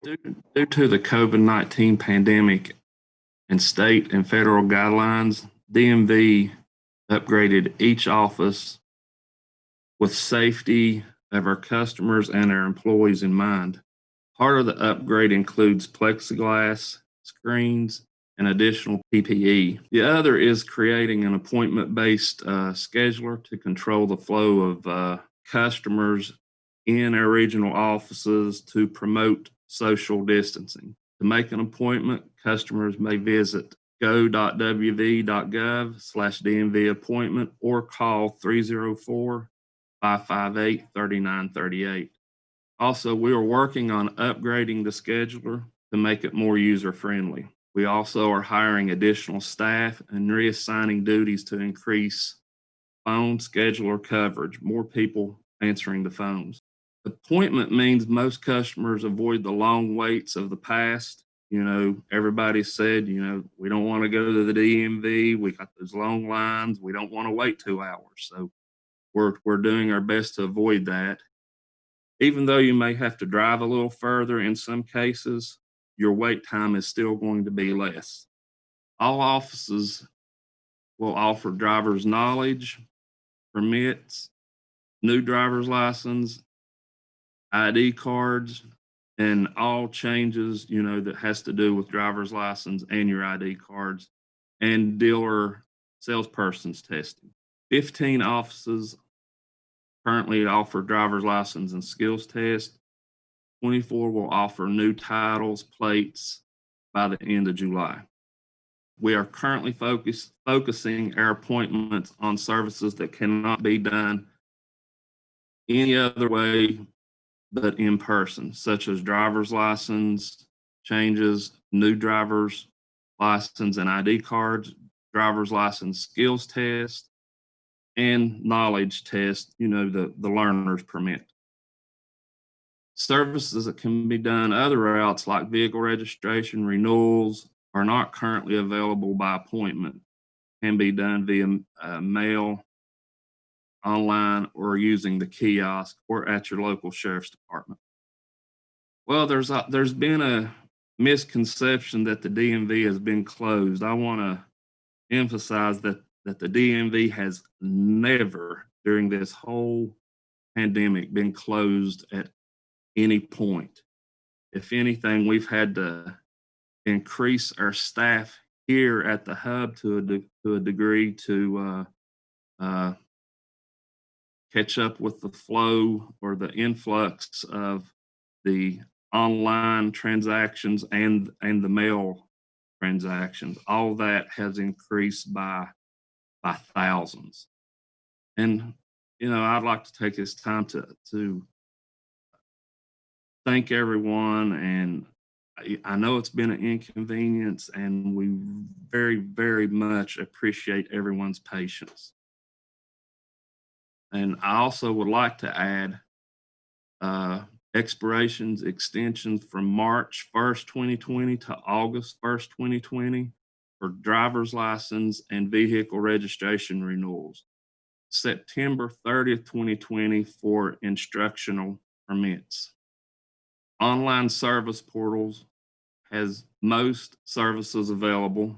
Due to the COVID-19 pandemic and state and federal guidelines, DMV upgraded each office with safety of our customers and our employees in mind. Part of the upgrade includes plexiglass, screens, and additional PPE. The other is creating an appointment-based scheduler to control the flow of customers in our regional offices to promote social distancing. To make an appointment, customers may visit go.wv.gov/DMV appointment or call 304-558-3938. Also, we are working on upgrading the scheduler to make it more user-friendly. We also are hiring additional staff and reassigning duties to increase phone scheduler coverage, more people answering the phones. Appointment means most customers avoid the long waits of the past. Everybody said, we don't want to go to the DMV. We got those long lines. We don't want to wait 2 hours. So we're doing our best to avoid that. Even though you may have to drive a little further in some cases, your wait time is still going to be less. All offices will offer driver's knowledge, permits, new driver's license, ID cards, and all changes, that has to do with driver's license and your ID cards, and dealer salesperson's testing. 15 offices currently offer driver's license and skills test. 24 will offer new titles, plates by the end of July. We are currently focusing our appointments on services that cannot be done any other way but in person, such as driver's license changes, new driver's license and ID cards, driver's license skills test, and knowledge test, the learner's permit. Services that can be done other routes like vehicle registration, renewals are not currently available by appointment, can be done via mail, online, or using the kiosk or at your local sheriff's department. Well, there's been a misconception that the DMV has been closed. I want to emphasize that the DMV has never, during this whole pandemic, been closed at any point. If anything, we've had to increase our staff here at the hub to a degree to catch up with the flow or the influx of the online transactions and the mail transactions. All that has increased by thousands. And I'd like to take this time to thank everyone, and I know it's been an inconvenience, and we very, very much appreciate everyone's patience. And I also would like to add expirations, extensions from March 1st, 2020 to August 1st, 2020 for driver's license and vehicle registration renewals. September 30th, 2020 for instructional permits. Online service portals has most services available.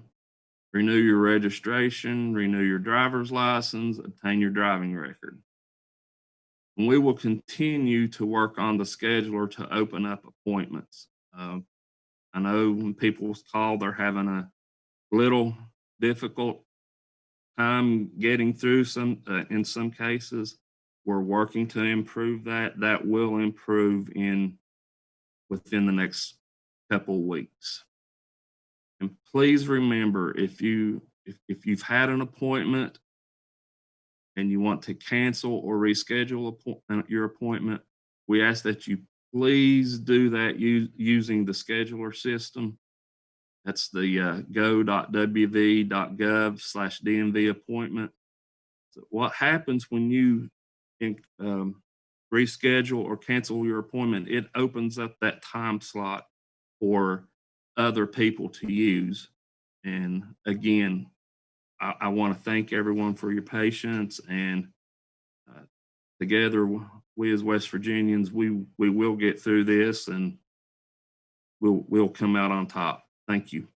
Renew your registration, renew your driver's license, obtain your driving record. And we will continue to work on the scheduler to open up appointments. I know when people call, they're having a little difficult time getting through in some cases. We're working to improve that. That will improve within the next couple weeks. And please remember, if you've had an appointment and you want to cancel or reschedule your appointment, we ask that you please do that using the scheduler system. That's the go.wv.gov/DMV appointment. So what happens when you reschedule or cancel your appointment, it opens up that time slot for other people to use. And again, I want to thank everyone for your patience, and together we as West Virginians, we will get through this, and we'll come out on top. Thank you.